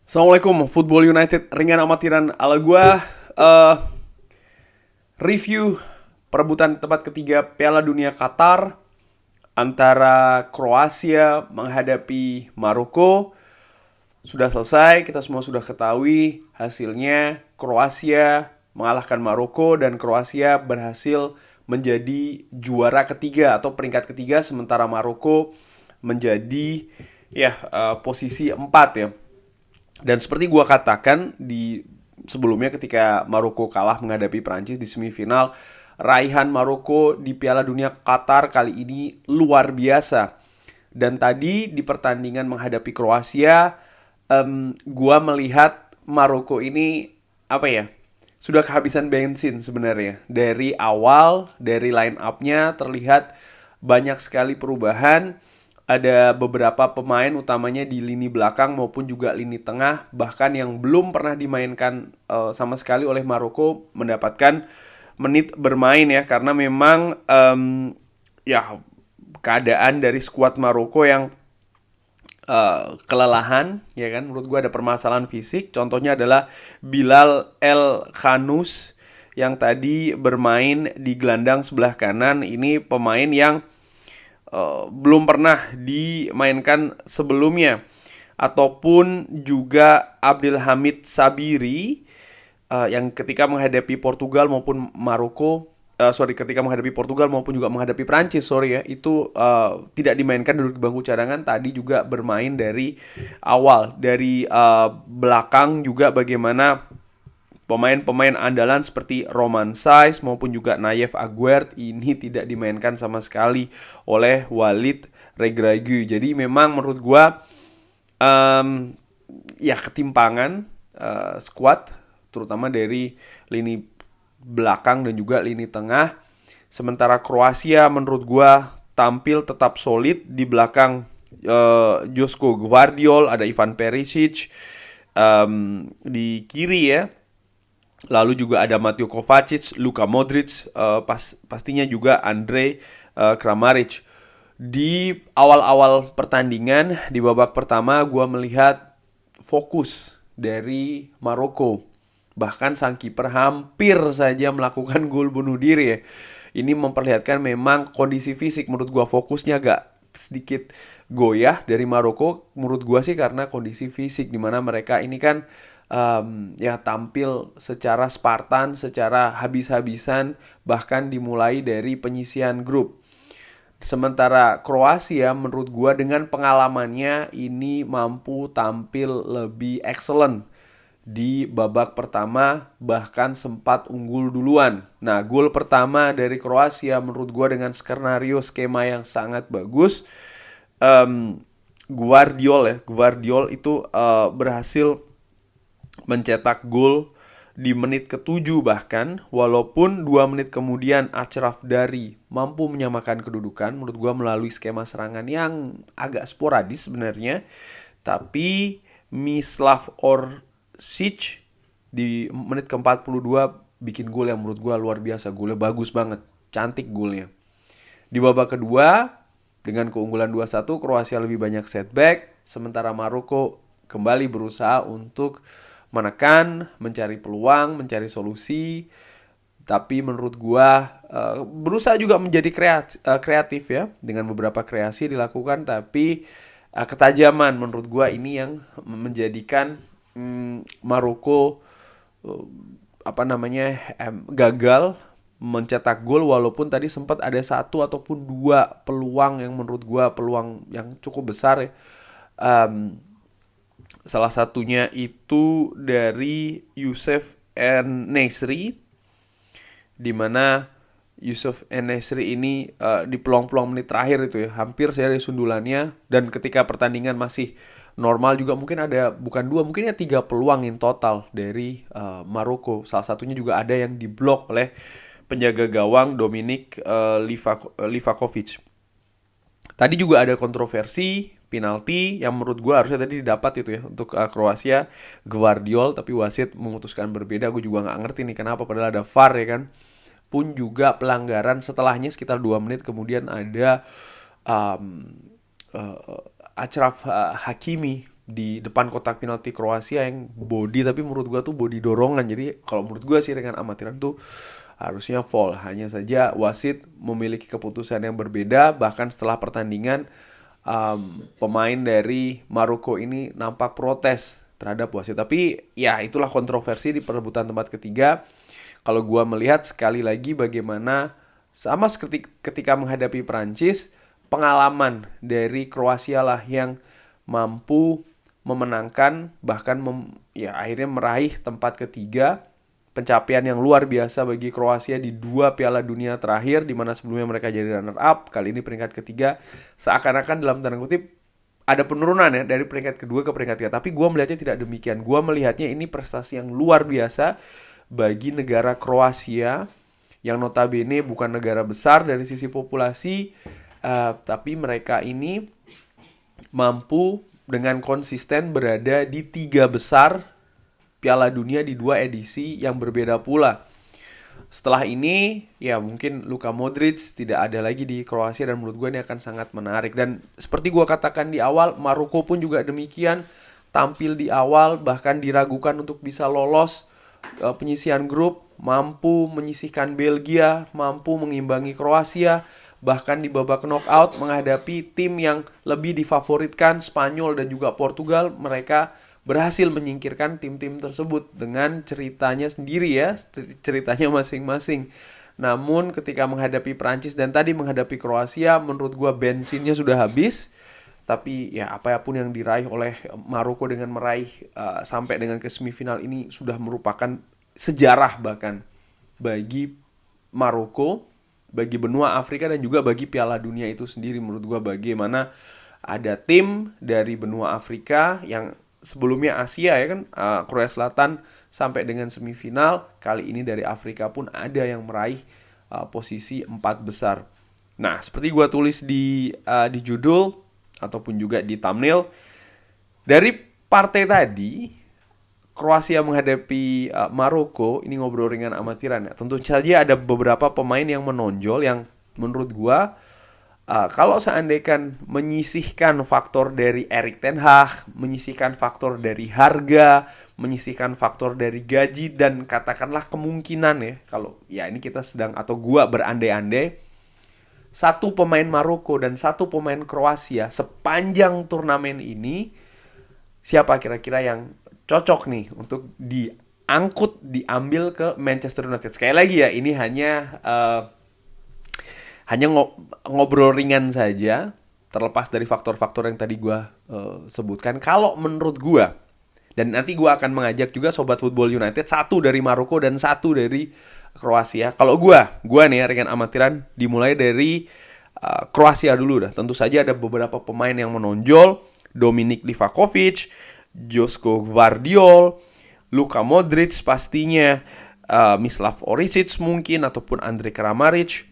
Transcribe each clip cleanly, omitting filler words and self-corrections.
Assalamualaikum, Football United ringan amatiran ala gua. eh Review perebutan tempat ketiga Piala Dunia Qatar antara Kroasia menghadapi Maroko sudah selesai. Kita semua sudah ketahui hasilnya. Kroasia mengalahkan Maroko dan Kroasia berhasil menjadi juara ketiga atau peringkat ketiga, sementara Maroko menjadi posisi 4 ya. Dan seperti gua katakan di sebelumnya ketika Maroko kalah menghadapi Prancis di semifinal, raihan Maroko di Piala Dunia Qatar kali ini luar biasa. Dan tadi di pertandingan menghadapi Kroasia, gua melihat Maroko ini apa ya? Sudah kehabisan bensin sebenarnya. Dari awal, dari line up-nya terlihat banyak sekali perubahan. Ada beberapa pemain utamanya di lini belakang maupun juga lini tengah, bahkan yang belum pernah dimainkan sama sekali oleh Maroko mendapatkan menit bermain ya, karena memang ya keadaan dari skuad Maroko yang kelelahan ya kan. Menurut gue ada permasalahan fisik. Contohnya adalah Bilal El Khanous yang tadi bermain di gelandang sebelah kanan. Ini pemain yang belum pernah dimainkan sebelumnya. Ataupun juga Abdelhamid Sabiri yang ketika menghadapi Portugal maupun Maroko, ketika menghadapi Portugal maupun juga menghadapi Prancis, itu tidak dimainkan, duduk di bangku cadangan. Tadi juga bermain dari awal, dari belakang juga. Bagaimana pemain-pemain andalan seperti Roman Saiz maupun juga Nayef Aguerd ini tidak dimainkan sama sekali oleh Walid Regragui. Jadi memang menurut gua ketimpangan squad terutama dari lini belakang dan juga lini tengah. Sementara Kroasia menurut gua tampil tetap solid di belakang Josko Gvardiol, ada Ivan Perisic di kiri ya. Lalu juga ada Mateo Kovacic, Luka Modric, pastinya juga Andre Kramaric. Di awal-awal pertandingan, di babak pertama gue melihat fokus dari Maroko. Bahkan sang kiper hampir saja melakukan gol bunuh diri ya. Ini memperlihatkan memang kondisi fisik, menurut gue fokusnya agak sedikit goyah dari Maroko. Menurut gue sih karena kondisi fisik, dimana mereka ini kan tampil secara Spartan, secara habis-habisan, bahkan dimulai dari penyisian grup. Sementara Kroasia menurut gua dengan pengalamannya ini mampu tampil lebih excellent di babak pertama, bahkan sempat unggul duluan. Nah, gol pertama dari Kroasia menurut gua dengan skenario skema yang sangat bagus. Guardiol itu berhasil mencetak gol di menit ke-7 bahkan, walaupun 2 menit kemudian Achraf Dari mampu menyamakan kedudukan menurut gua melalui skema serangan yang agak sporadis sebenarnya. Tapi Mislav Orsic di menit ke-42 bikin gol yang menurut gua luar biasa. Golnya bagus banget, cantik golnya. Di babak kedua dengan keunggulan 2-1, Kroasia lebih banyak setback, sementara Maroko kembali berusaha untuk menekan, mencari peluang, mencari solusi. Tapi menurut gua berusaha juga menjadi kreatif ya, dengan beberapa kreasi dilakukan. Tapi ketajaman menurut gua ini yang menjadikan Maroko gagal mencetak gol, walaupun tadi sempat ada satu ataupun dua peluang yang menurut gua peluang yang cukup besar ya. Salah satunya itu dari Youssef En-Nesyri, di mana Youssef En-Nesyri ini di peluang-peluang menit terakhir itu ya, hampir saya dari sundulannya. Dan ketika pertandingan masih normal juga mungkin ada bukan dua, mungkin ya 3 peluang in total dari Maroko. Salah satunya juga ada yang diblok oleh penjaga gawang Dominik Livakovic. Tadi juga ada kontroversi penalti yang menurut gue harusnya tadi didapat itu ya untuk Kroasia, Gvardiol, tapi wasit memutuskan berbeda. Gue juga nggak ngerti nih kenapa, padahal ada VAR ya kan. Pun juga pelanggaran setelahnya sekitar 2 menit kemudian ada Achraf Hakimi di depan kotak penalti Kroasia yang body, tapi menurut gua tuh body dorongan. Jadi kalau menurut gua sih dengan amatiran tuh harusnya foul. Hanya saja wasit memiliki keputusan yang berbeda. Bahkan setelah pertandingan pemain dari Maroko ini nampak protes terhadap wasit. Tapi ya itulah kontroversi di perebutan tempat ketiga. Kalau gua melihat sekali lagi bagaimana sama seperti ketika menghadapi Prancis, pengalaman dari Kroasia lah yang mampu memenangkan, bahkan akhirnya meraih tempat ketiga, pencapaian yang luar biasa bagi Kroasia di 2 Piala Dunia terakhir, di mana sebelumnya mereka jadi runner up, kali ini peringkat ketiga. Seakan-akan dalam tanda kutip ada penurunan ya dari peringkat kedua ke peringkat ketiga. Tapi gue melihatnya tidak demikian. Gue melihatnya ini prestasi yang luar biasa bagi negara Kroasia, yang notabene bukan negara besar dari sisi populasi, tapi mereka ini mampu dengan konsisten berada di 3 besar Piala Dunia di 2 edisi yang berbeda pula. Setelah ini, ya mungkin Luka Modric tidak ada lagi di Kroasia, dan menurut gue ini akan sangat menarik. Dan seperti gue katakan di awal, Maroko pun juga demikian, tampil di awal, bahkan diragukan untuk bisa lolos penyisihan grup, mampu menyisihkan Belgia, mampu mengimbangi Kroasia, bahkan di babak knockout menghadapi tim yang lebih difavoritkan, Spanyol dan juga Portugal. Mereka berhasil menyingkirkan tim-tim tersebut dengan ceritanya sendiri ya, ceritanya masing-masing. Namun ketika menghadapi Prancis dan tadi menghadapi Kroasia, menurut gua bensinnya sudah habis. Tapi ya apapun yang diraih oleh Maroko dengan meraih sampai dengan ke semifinal ini sudah merupakan sejarah bahkan bagi Maroko, bagi benua Afrika, dan juga bagi Piala Dunia itu sendiri. Menurut gua bagaimana ada tim dari benua Afrika yang sebelumnya Asia ya kan, Korea Selatan sampai dengan semifinal, kali ini dari Afrika pun ada yang meraih posisi 4 besar. Nah, seperti gua tulis di judul ataupun juga di thumbnail, dari partai tadi Kroasia menghadapi Maroko, ini ngobrol ringan amatiran ya. Tentu saja ada beberapa pemain yang menonjol yang menurut gua kalau seandainya menyisihkan faktor dari Erik ten Hag, menyisihkan faktor dari harga, menyisihkan faktor dari gaji, dan katakanlah kemungkinan ya, kalau ya ini kita sedang atau gua berandai-andai, satu pemain Maroko dan satu pemain Kroasia sepanjang turnamen ini, siapa kira-kira yang cocok nih untuk diambil ke Manchester United? Sekali lagi ya, ini hanya ngobrol ringan saja, terlepas dari faktor-faktor yang tadi gue sebutkan. Kalau menurut gue, dan nanti gue akan mengajak juga Sobat Football United, satu dari Maroko dan satu dari Kroasia. Kalau gue nih ringan amatiran, dimulai dari Kroasia dulu dah. Tentu saja ada beberapa pemain yang menonjol, Dominik Livakovic, Joško Gvardiol, Luka Modric pastinya, Mislav Orisic mungkin, ataupun Andre Kramaric.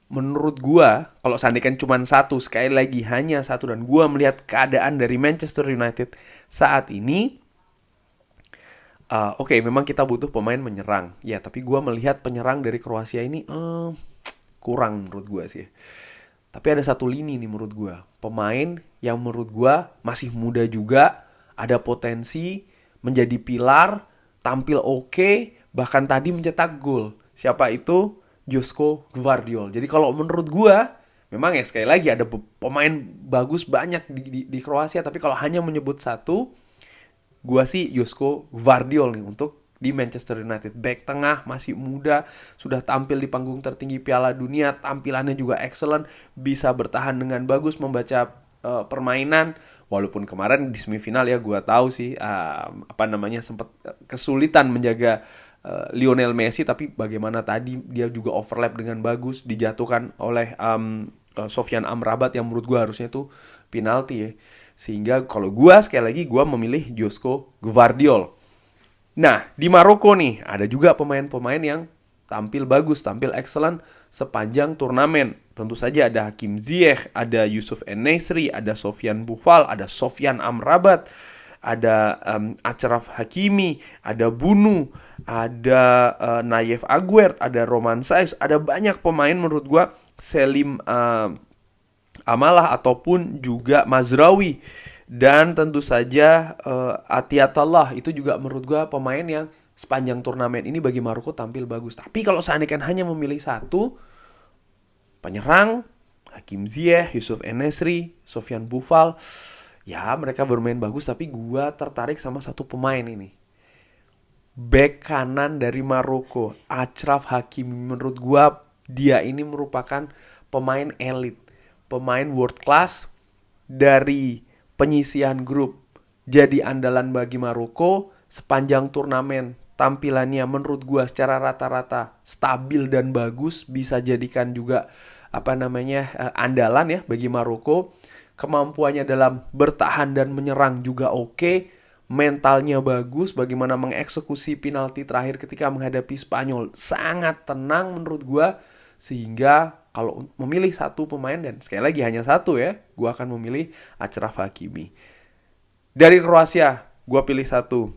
Menurut gua, kalau seandainya cuma satu, sekali lagi hanya satu, dan gua melihat keadaan dari Manchester United saat ini, oke, memang kita butuh pemain menyerang, ya, tapi gua melihat penyerang dari Kroasia ini kurang menurut gua sih. Tapi ada satu lini nih menurut gue, pemain yang menurut gue masih muda juga, ada potensi menjadi pilar, tampil oke, bahkan tadi mencetak gol. Siapa itu? Joško Gvardiol. Jadi kalau menurut gue, memang ya sekali lagi ada pemain bagus banyak di Kroasia, tapi kalau hanya menyebut satu, gue sih Joško Gvardiol nih untuk di Manchester United. Back tengah, masih muda, sudah tampil di panggung tertinggi Piala Dunia, tampilannya juga excellent, bisa bertahan dengan bagus, membaca permainan. Walaupun kemarin di semifinal ya gue tahu sih sempat kesulitan menjaga Lionel Messi, tapi bagaimana tadi dia juga overlap dengan bagus, dijatuhkan oleh Sofyan Amrabat yang menurut gue harusnya itu penalti ya. Sehingga kalau gue sekali lagi gue memilih Joško Gvardiol. Nah, di Maroko nih, ada juga pemain-pemain yang tampil bagus, tampil excellent sepanjang turnamen. Tentu saja ada Hakim Ziyech, ada Yusuf En-Nesyri, ada Sofyan Boufal, ada Sofyan Amrabat, ada Achraf Hakimi, ada Bunu, ada Nayef Aguerd, ada Romain Saïss. Ada banyak pemain menurut gua, Selim Amalah ataupun juga Mazraoui Dan tentu saja Atiatallah itu juga menurut gue pemain yang sepanjang turnamen ini bagi Maroko tampil bagus. Tapi kalau seandainya hanya memilih satu, penyerang, Hakim Ziyech, Yusuf En-Nesyri, Sofiane Boufal, ya mereka bermain bagus, tapi gue tertarik sama satu pemain ini. Back kanan dari Maroko, Achraf Hakimi. Menurut gue dia ini merupakan pemain elit, pemain world class dari penyisihan grup. Jadi andalan bagi Maroko sepanjang turnamen. Tampilannya menurut gua secara rata-rata stabil dan bagus, bisa jadikan juga andalan ya bagi Maroko. Kemampuannya dalam bertahan dan menyerang juga oke. Mentalnya bagus, bagaimana mengeksekusi penalti terakhir ketika menghadapi Spanyol sangat tenang menurut gua. Sehingga kalau memilih satu pemain, dan sekali lagi hanya satu ya, gue akan memilih Achraf Hakimi. Dari Kroasia, gue pilih satu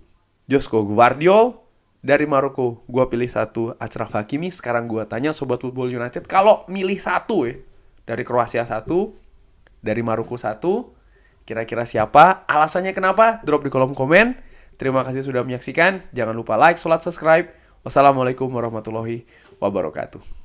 Joško Gvardiol. Dari Maroko, gue pilih satu Achraf Hakimi. Sekarang gue tanya Sobat Football United, kalau milih satu ya, dari Kroasia satu, dari Maroko satu, kira-kira siapa? Alasannya kenapa? Drop di kolom komen. Terima kasih sudah menyaksikan. Jangan lupa like, subscribe. Wassalamualaikum warahmatullahi wabarakatuh.